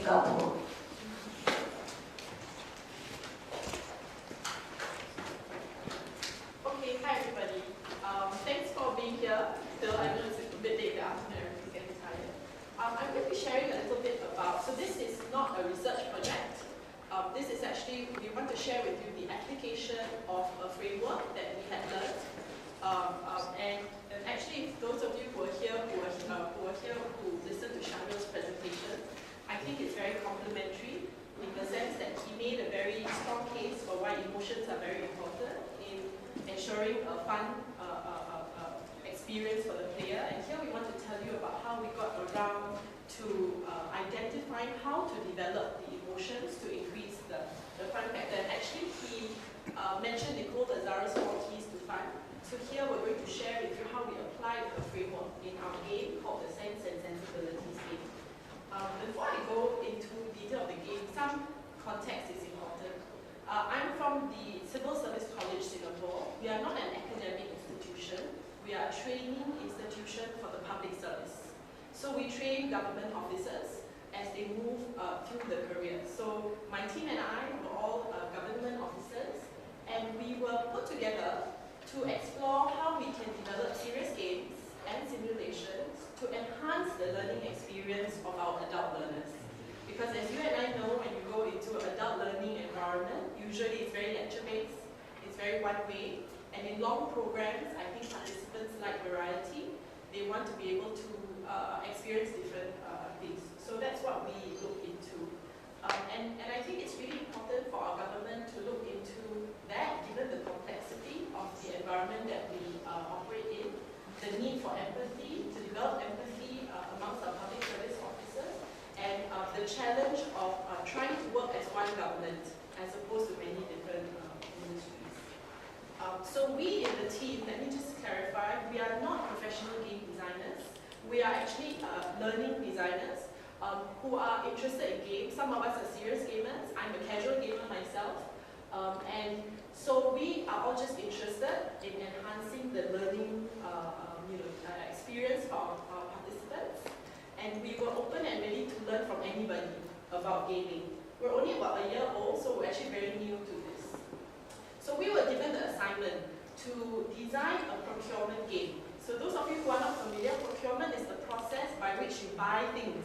Singapore. Okay, hi everybody. Thanks for being here. Still, I know it's a bit late in the afternoon, everybody's getting tired. I'm going to be sharing a little bit about, so this is not a research project. This is actually, we want to share with you the application of a framework that we had learned. And actually, those of you who are here, who listened to Shamil's presentation, I think it's very complimentary in the sense that he made a very strong case for why emotions are very important in ensuring a fun experience for the player. And here we want to tell you about how we got around to identifying how to develop the emotions to increase the fun factor. And actually, he mentioned Nicole Lazarus 4 keys to fun. So here we're going to share with you how we applied the framework in our game called the Sense and Sensibilities game. Before I go into detail of the game, some context is important. I'm from the Civil Service College, Singapore. We are not an academic institution. We are a training institution for the public service. So we train government officers as they move through the career. So my team and I were all government officers, and we were put together to explore how we can develop serious games and simulations to enhance the learning experience of our adult learners. Because as you and I know, when you go into an adult learning environment, usually it's very lecture-based, it's very one-way, and in long programs, I think participants like variety. They want to be able to experience different things. So that's what we look into. And I think it's really important for our government to look into that, given the complexity of the environment that we operate in, the need for empathy, to develop empathy amongst our public service officers, and the challenge of trying to work as one government as opposed to many different ministries. So we in the team, let me just clarify, we are not professional game designers. We are actually learning designers who are interested in games. Some of us are serious gamers. I'm a casual gamer myself. And so we are all just interested in enhancing the learning experience for our participants. And we were open and ready to learn from anybody about gaming. We're only about a year old, so we're actually very new to this. So we were given the assignment to design a procurement game. So those of you who are not familiar, procurement is the process by which you buy things.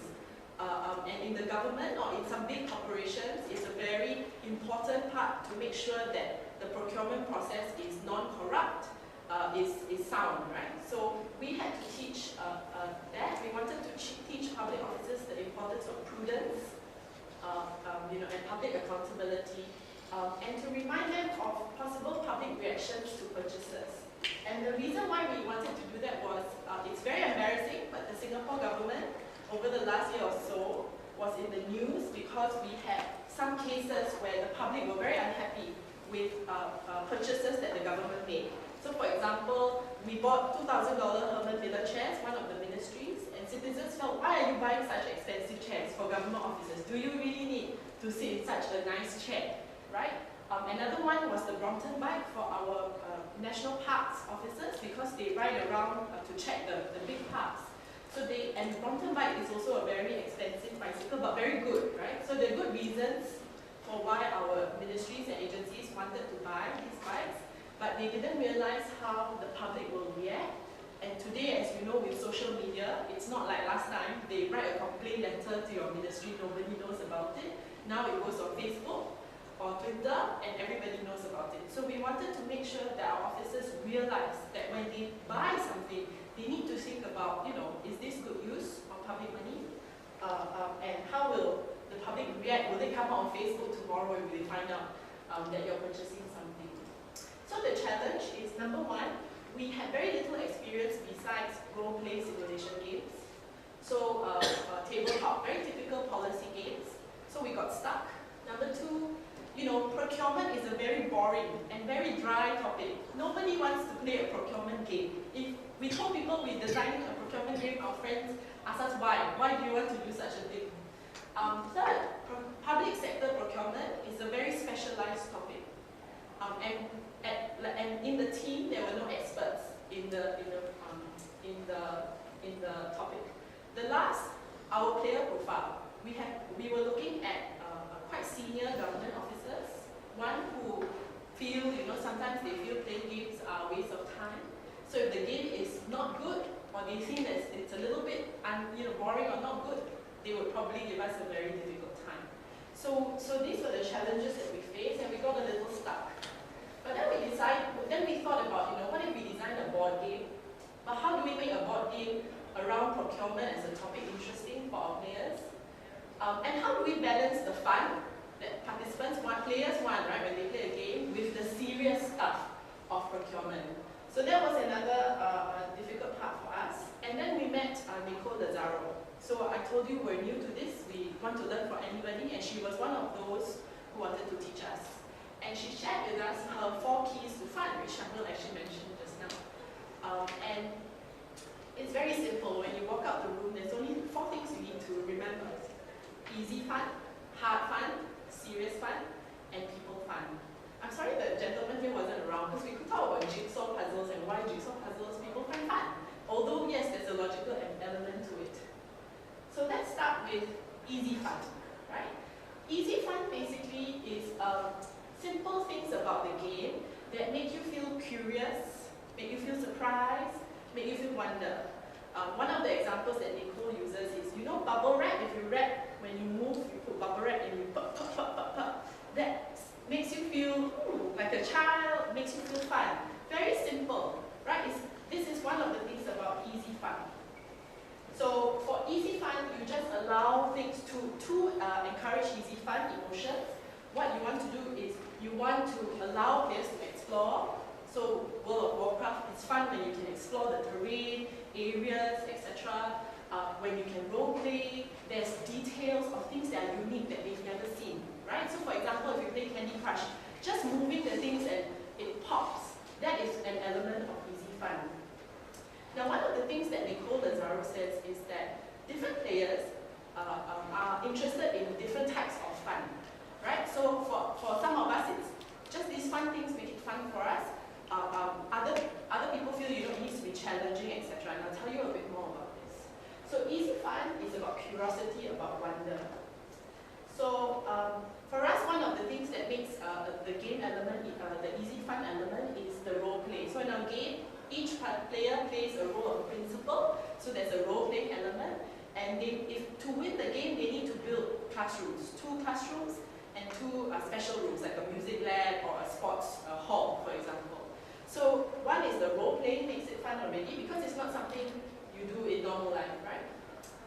And in the government or in some big corporations, it's a very important part to make sure that the procurement process is non-corrupt, is sound, right? So we had to teach that. We wanted to teach public officers the importance of prudence, and public accountability, and to remind them of possible public reactions to purchases. And the reason why we wanted to do that was, it's very embarrassing, but the Singapore government over the last year or so was in the news because we had some cases where the public were very unhappy with purchases that the government made. So for example, we bought $2,000 Herman Miller chairs, one of the ministries, and citizens felt, why are you buying such expensive chairs for government officers? Do you really need to sit in such a nice chair, right? Another one was the Brompton bike for our national parks officers because they ride around to check the big parks. So and Brompton bike is also a very expensive bicycle, but very good, right? So there are good reasons for why our ministries and agencies wanted to buy these bikes, but they didn't realize how the public will react. And today, as you know, with social media, it's not like last time, they write a complaint letter to your ministry, nobody knows about it. Now it goes on Facebook or Twitter, and everybody knows about it. So we wanted to make sure that our officers realize that when they buy something, they need to think about, is this good use of public money? And how will the public react? Will they come out on Facebook tomorrow and will they find out that you're purchasing something? So the challenge is, number one, we had very little experience besides role-play simulation games. So tabletop, very typical policy games. So we got stuck. Number two, procurement is a very boring and very dry topic. Nobody wants to play a procurement game. If we told people we're designing a procurement game, our friends ask us why. Why do you want to do such a thing? Third, public sector procurement is a very specialized topic. And in the team, there were no experts in the topic. The last, our player profile. We were looking So if the game is not good, or they think that it's a little bit boring or not good, they would probably give us a very difficult time. So these were the challenges that we faced, and we got a little stuck. But then we thought about, what if we design a board game? But how do we make a board game around procurement as a topic interesting for our players? And how do we balance the fun that players want, right, when they play a game, with the serious stuff of procurement? So that was another difficult part for us. And then we met Nicole Lazaro. So I told you we're new to this, we want to learn from anybody, and she was one of those who wanted to teach us. And she shared with us her 4 keys to fun, which Shamil actually mentioned just now. And it's very simple. When you walk out the room, there's only 4 things you need to remember. Easy fun, hard fun, serious fun, and people fun. I'm sorry the gentleman here wasn't around, because we could talk about jigsaw puzzles and why jigsaw puzzles people find fun. Although, yes, there's a logical element to it. So let's start with easy fun, right? Easy fun basically is simple things about the game that make you feel curious, make you feel surprised, make you feel wonder. One of the examples that Nicole uses is, bubble wrap. If you wrap, when you move, you put bubble wrap and you pop, pop, pop, pop, pop. That makes you feel like a child, makes you feel fun. Very simple, right? This is one of the things about easy fun. So for easy fun, you just allow things to encourage easy fun emotions. What you want to do is you want to allow players to explore. So World of Warcraft, it's fun when you can explore the terrain, areas, etc. When you can role play, there's details of things that are unique that they've never seen, right? So for example, if you play Candy Crush, just moving the things and it pops, that is an element of easy fun. Now, one of the things that Nicole Lazaro says is that different players are interested in different types of fun, right? So for some of us, it's just these fun things make it fun for us. Other people feel it needs to be challenging, etc. And I'll tell you a bit more about this. So easy fun is about curiosity, about wonder. So for us, one of the things that makes the game element, the easy fun element, is the role play. So in our game, each player plays a role of a principal, so there's a role-playing element, and to win the game, they need to build classrooms, 2 classrooms and 2 special rooms, like a music lab or a sports hall, for example. So one is the role-playing, makes it fun already, because it's not something you do in normal life, right?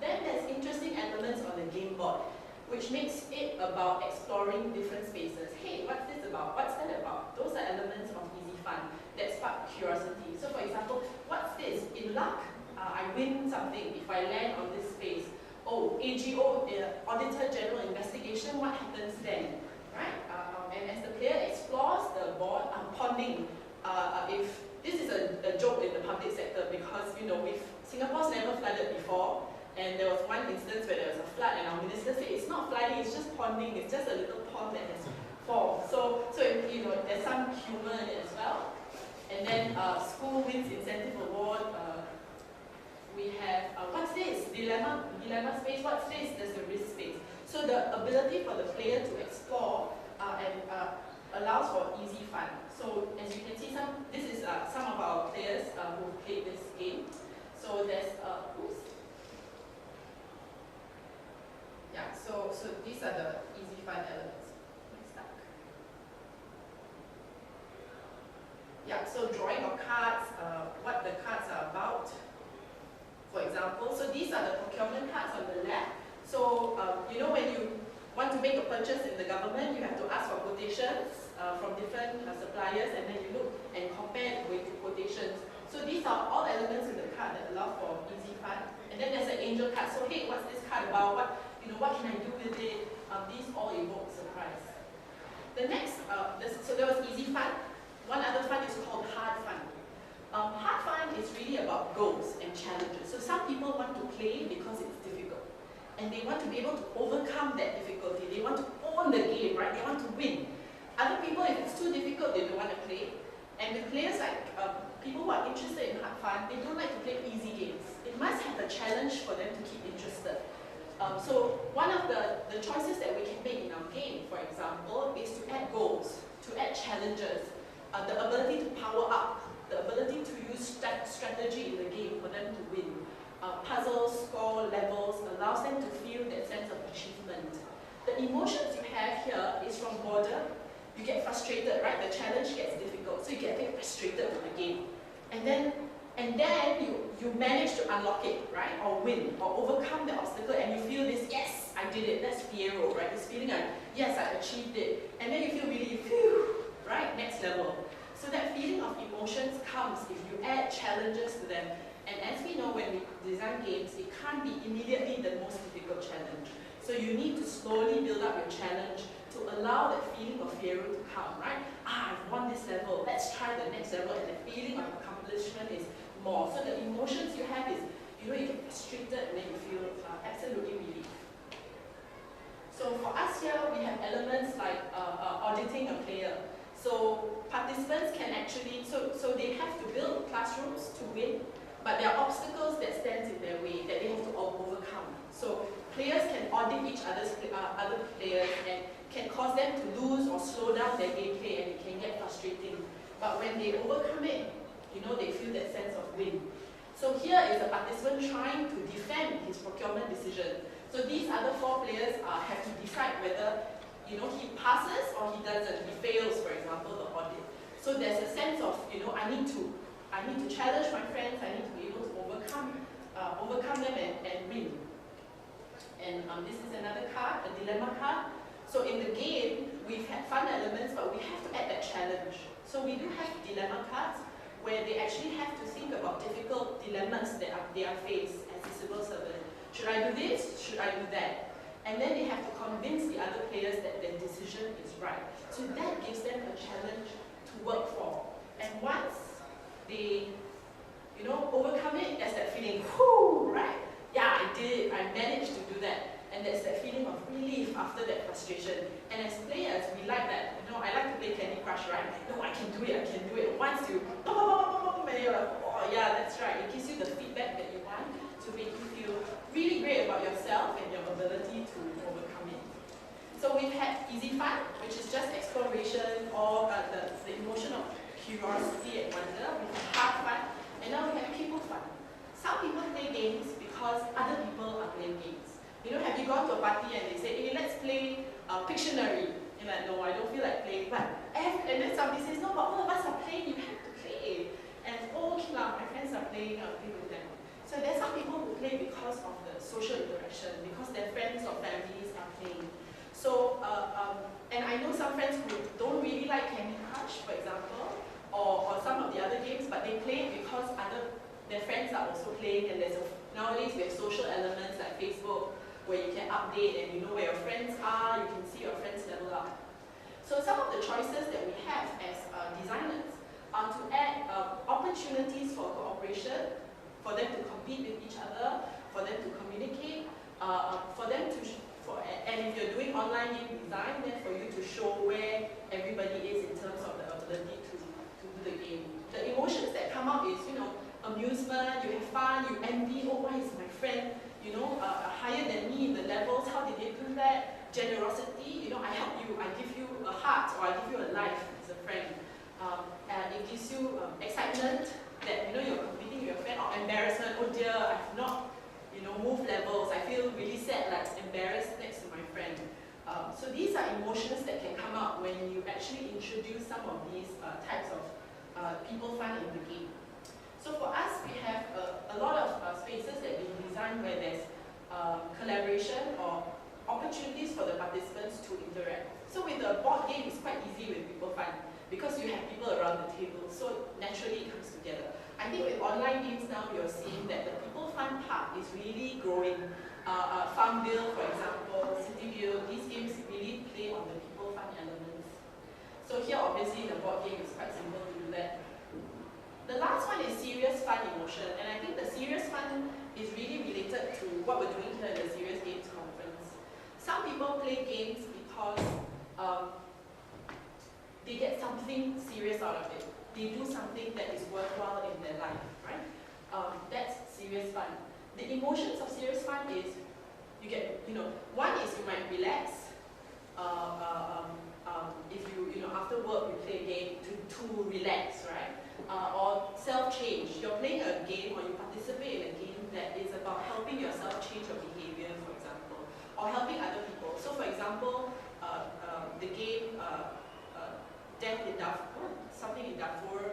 Then there's interesting elements on the game board, which makes it about exploring different spaces. Hey, what's this about? What's that about? Those are elements of easy fun that spark curiosity. So for example, what's this? In luck, I win something if I land on this space. Oh, AGO, Auditor General Investigation, what happens then? Right? And as the player explores the board, ponding. If this is a joke in the public sector, because Singapore's never flooded before, and there was one instance where there was a flood, and our minister said it's not flooding, it's just ponding, it's just a little pond that has formed. So there's some humor in it as well. And then school wins incentive award. We have what's this? Dilemma space. What's this? There's a risk space. So the ability for the player to explore and allows for easy fun. So as you can see, this is some of our players who played this game. So there's so these are the easy fun elements. Yeah, so drawing of cards, what the cards are about, for example. So these are the procurement cards on the left. So, when you want to make a purchase in the government, you have to ask for quotations from different suppliers, and then you look and compare with quotations. So these are all elements in the card that allow for easy fun. And then there's an angel card. So hey, what's this card about? What can I do with it? These all evoke surprise. The next, so there was easy fun. One other fun is called hard fun. Hard fun is really about goals and challenges. So some people want to play because it's difficult, and they want to be able to overcome that difficulty. They want to own the game, right? They want to win. Other people, if it's too difficult, they don't want to play. And with players like people who are interested in hard fun, they don't like to play easy games. It must have a challenge for them to keep interested. So one of the choices that we can make in our game, for example, is to add goals, to add challenges, the ability to power up, the ability to use The emotions you have here is from boredom. You get frustrated, right? The challenge gets difficult, so you get a bit frustrated with the game. And then you manage to unlock it, right? Or win, or overcome the obstacle, and you feel this, yes, I did it. That's fiero, right? This feeling of, yes, I achieved it. And then you feel really, phew, right? Next level. So that feeling of emotions comes if you add challenges to them. And as we know, when we design games, it can't be immediately the most difficult challenge. So you need to slowly build up your challenge to allow that feeling of fiero to come, right? I've won this level, let's try the next level, and the feeling of accomplishment is more. So the emotions you have is, you get frustrated and then you feel absolutely relief. So for us here, we have elements like auditing a player. So participants can actually, so they have to build classrooms to win, but there are obstacles that stand in their way that they have to overcome. So players can audit each other players and can cause them to lose or slow down their gameplay, and it can get frustrating. But when they overcome it, they feel that sense of win. So here is a participant trying to defend his procurement decision. So these other 4 players have to decide whether he passes or he doesn't. He fails, for example, the audit. So there's a sense of I need to challenge my friends. I need to be able to overcome them and win. And this is another card, a dilemma card. So in the game, we've had fun elements, but we have to add that challenge. So we do have dilemma cards where they actually have to think about difficult dilemmas that they are faced as a civil servant. Should I do this? Should I do that? And then they have to convince the other players that their decision is right. So that gives them a challenge to work for. And once they, overcome it, there's that feeling, whoo, right? Yeah, I did it. I managed to do that. And there's that feeling of relief after that frustration. And as players, we like that. I like to play Candy Crush, right? No, I can do it. Once you, and you're like, oh yeah, that's right. It gives you the feedback that you want to make you feel really great about yourself and your ability to overcome it. So we've had easy fun, which is just exploration or the emotion of curiosity and wonder. We've had hard fun, and now we have people fun. Some people play games because other people are playing games. Have you gone to a party and they say, hey, let's play Pictionary? You're like, no, I don't feel like playing. And then somebody says, no, but all of us are playing, you have to play. And okay, my friends are playing, I'll play with them. So there's some people who play because of the social interaction, because their friends or families are playing. So, and I know some friends who don't really like Candy Crush, for example, or some of the other games, but they play because their friends are also playing, and nowadays we have social elements like Facebook, where you can update and you know where your friends are, you can see your friends level up. So some of the choices that we have as designers are to add opportunities for cooperation, for them to compete with each other, for them to communicate, and if you're doing online game design, then for you to show where everybody is in terms of the ability to do the game. The emotions that come out is, amusement, you have fun, you envy, oh, why is my friend higher than me in the levels, how did they do that? Generosity, I help you, I give you a heart, or I give you a life as a friend. And it gives you excitement that, you're competing with your friend, or embarrassment, oh dear, I've not, moved levels, I feel really sad, like embarrassed next to my friend. So these are emotions that can come out when you actually introduce some of these types of people fun in the game. So for us, we have a lot of spaces that we design where there's collaboration or opportunities for the participants to interact. So with a board game, it's quite easy with people fun because you have people around the table, so naturally it comes together. I think with online games now, you're seeing that the people fun part is really growing. Farmville, for example, Cityville, these games really play on the people fun elements. So here, obviously, the board game is quite simple to do that. The last one is serious fun emotion, and I think the serious fun is really related to what we're doing here at the Serious Games Conference. Some people play games because they get something serious out of it. They do something that is worthwhile in their life, right? That's serious fun. The emotions of serious fun is, you get, one is you might relax. If you, after work you play a game to relax, right? Or self-change. You're playing a game or you participate in a game that is about helping yourself change your behavior, for example, or helping other people. So for example, death in Darfur, something in Darfur,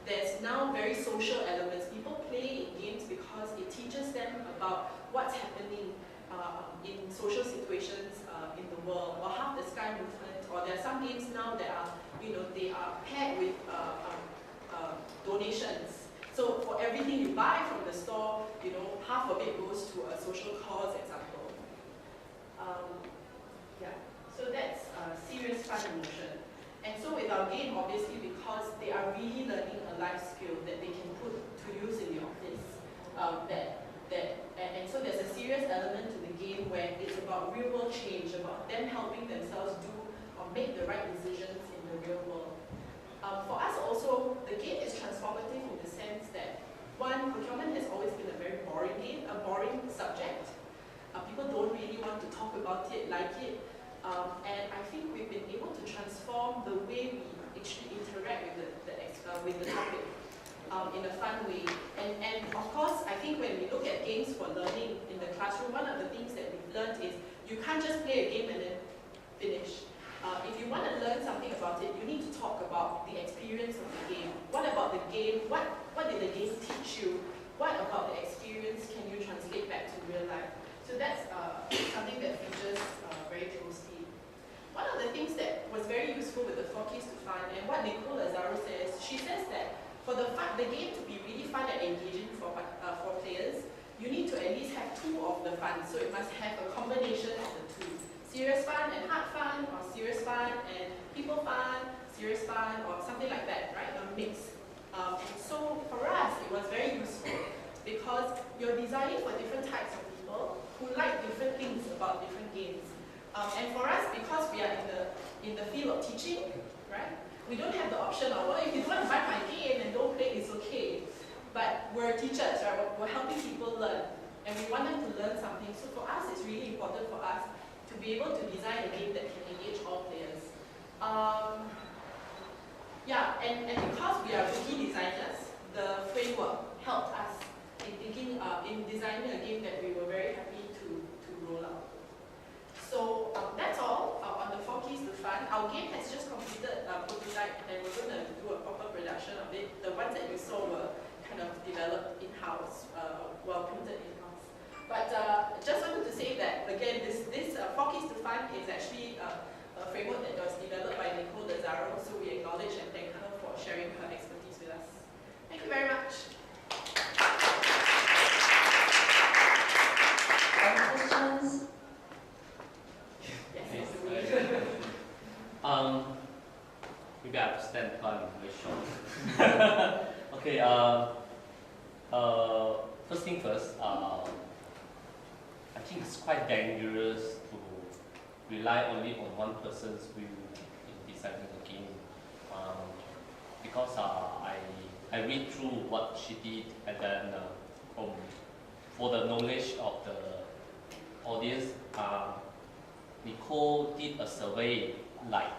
there's now very social elements. People play in games because it teaches them about what's happening in social situations in the world, or Half the Sky movement, or there are some games now that are, they are paired with donations. So for everything you buy from the store, half of it goes to a social cause example. Yeah, so that's serious fun emotion. And so with our game, obviously, because they are really learning a life skill that they can put to use in the office, and so there's a serious element to the game where it's about real world change, about them helping themselves do or make the right decisions in the real world. For us also, the game is transformative in the sense that, one, procurement has always been a very boring game, a boring subject. People don't really want to talk about it, like it. And I think we've been able to transform the way we actually interact with the topic in a fun way. And of course, I think when we look at games for learning in the classroom, one of the things that we've learned is you can't just play a game and then finish. If you want to learn something about it, you need to talk about the experience of the game. What about the game? What did the game teach you? What about the experience can you translate back to real life? So that's something that features very closely. One of the things that was very useful with the 4 Keys to Fun, and what Nicole Lazaro says, she says that for the game to be really fun and engaging for players, you need to at least have 2 of the fun. So it must have a combination of the 2. Serious fun and hard fun, or serious fun and people fun, serious fun, or something like that, right? A mix. And so for us, it was very useful because you're designing for different types of people who like different things about different games. And for us, because we are in the field of teaching, right? We don't have the option of, well, if you don't want to buy my game and don't play, it's okay. But we're teachers, right? We're helping people learn, and we want them to learn something. So for us, it's really important for us to be able to design a game that can engage all players. Yeah, and because we are rookie designers, the framework helped us in thinking, in designing a game that we were very happy to roll out. So that's all on the 4 Keys to Fun. Our game has just completed a prototype, and we're going to do a proper production of it. The ones that you saw were kind of developed in-house, well printed in-house. But just wanted to say that, again, this 4 Keys to Fun is actually a framework that was developed by Nicole Lazaro, so we acknowledge and thank her for sharing her expertise with us. Thank you very much. Any questions? Yes. Maybe I have to stand up very short. Okay, first thing first, I think it's quite dangerous to rely only on one person's view in designing the game. Because I read through what she did, and then for the knowledge of the audience, Nicole did a survey, like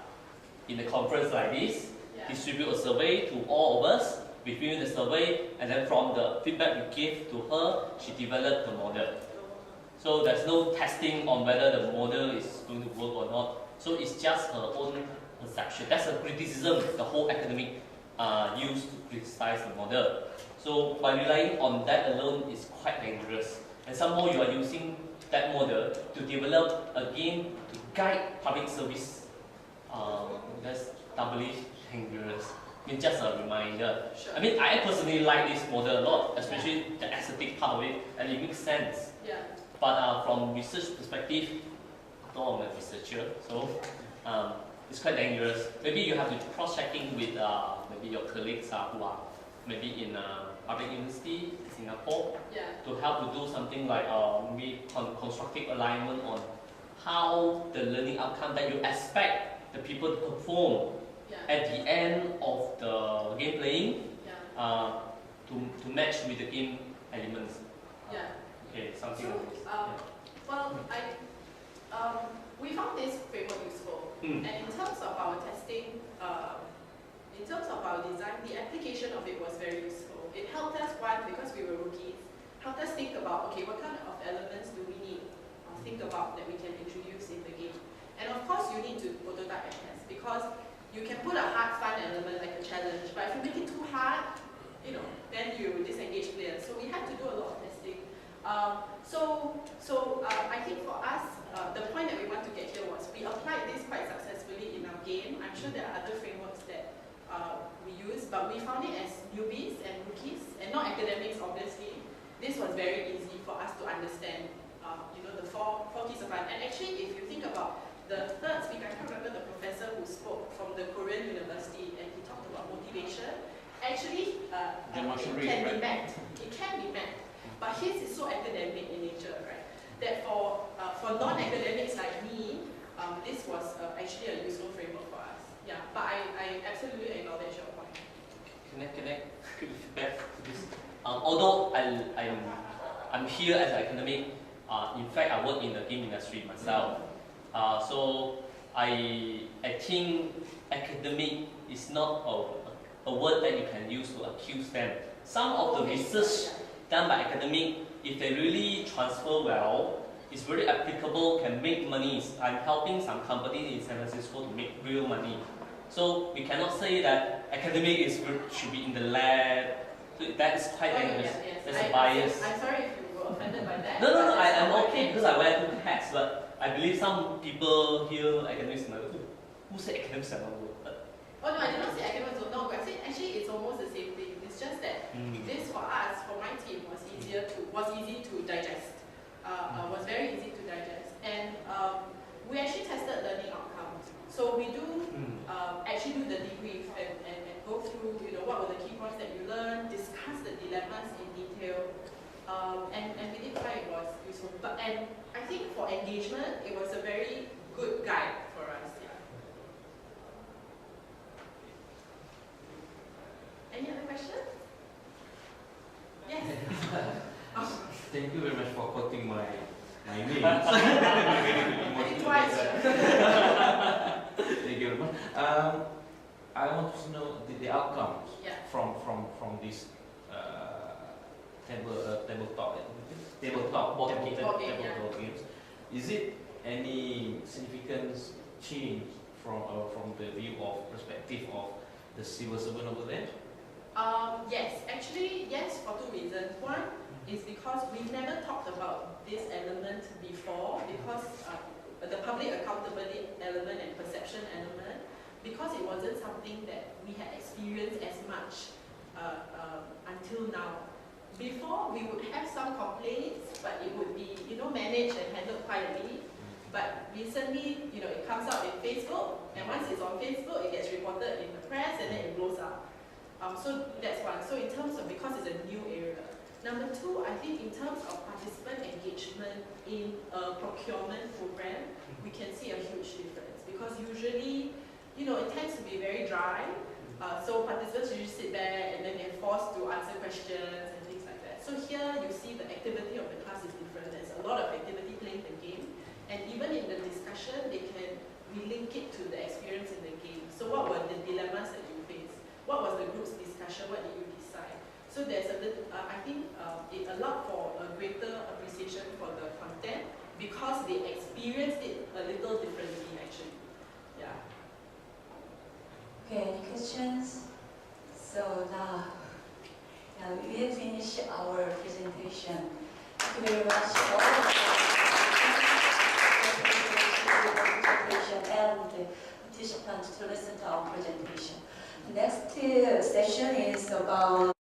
in a conference like this, distribute a survey to all of us. We filled the survey, and then from the feedback we gave to her, she developed the model. So there's no testing on whether the model is going to work or not. So it's just her own perception. That's a criticism the whole academic used to criticize the model. So by relying on that alone is quite dangerous. And some more, you are using that model to develop a game to guide public service. That's doubly dangerous. It's just a reminder. Sure. I mean, I personally like this model a lot, especially the aesthetic part of it, and it makes sense. Yeah. But from research perspective, I'm a researcher, so it's quite dangerous. Maybe you have to cross-checking with maybe your colleagues who are maybe in public university in Singapore, to help to do something like maybe constructive alignment on how the learning outcome that you expect the people to perform at the end of the game playing to match with the game elements. Okay, something so, like this. Well, we found this framework useful, and in terms of our testing, in terms of our design, the application of it was very useful. It helped us, one, because we were rookies, helped us think about, okay, what kind of elements do we need think about that we can introduce in the game. And of course, you need to prototype and test, because You can put a hard, fun element like a challenge, but if you make it too hard, then you disengage players. So we had to do a lot of testing. I think for us, the point that we want to get here was we applied this quite successfully in our game. I'm sure there are other frameworks that we use, but we found it as newbies and rookies, and not academics, obviously. This was very easy for us to understand, the four keys of fun. And actually, if you think about the third speaker, I can't remember the professor who spoke from the Korean university, and he talked about motivation. Actually, it can be met. It can be met. But his is so academic in nature, right? That for non-academics like me, this was actually a useful framework for us. Yeah, but I absolutely acknowledge your point. Can I quickly feedback to this? Although I'm here as an academic, in fact I work in the game industry myself. So I think academic is not a word that you can use to accuse them. Some of the research done by academic, if they really transfer well, it's very applicable, can make money. I'm helping some companies in San Francisco to make real money. So we cannot say that academic should be in the lab. So that is quite dangerous. Yes. There's a bias. I'm sorry if you were offended by that. No, I'm okay because I wear two hats, but I believe some people here, academics, who say academics are not good? Oh no, I did not say academics are not good. I said actually it's almost the same thing. It's just that this for us, for my team, was easy to digest. Was very easy to digest, and we actually tested learning outcomes. So we do actually do the debrief and go through, what were the key points that you learned, discuss the dilemmas in detail, and we did find it was useful. And I think for engagement, it was a very good guide for us. Yeah. Any other questions? Yes. Thank you very much for quoting my name. I think twice. Thank you very much. I want to know the outcomes from this tabletop games. Is it any significant change from the view of perspective of the civil servant over there? Yes, actually, yes, for two reasons. One is because we've never talked about this element before, because the public accountability element and perception element, because it wasn't something that we had experienced as much until now. Before, we would have some complaints, but it would be, managed and handled quietly. But recently, it comes out in Facebook, and once it's on Facebook, it gets reported in the press, and then it blows up. So that's one. So in terms of, because it's a new area. Number two, I think in terms of participant engagement in a procurement program, we can see a huge difference. Because usually, it tends to be very dry. So participants usually sit there and then they're forced to answer questions and things like that. So here you see the activity of the class is different. There's a lot of activity playing the game. And even in the discussion, they can relink it to the experience in the game. So what were the dilemmas that you faced? What was the group's discussion? What did you decide? So there's a little, I think it allowed for a greater appreciation for the content because they experienced it a little differently actually. Yeah. Okay, any questions? So now we have finished our presentation. Thank you very much for all of the presentation and the participants to listen to our presentation. The next session is about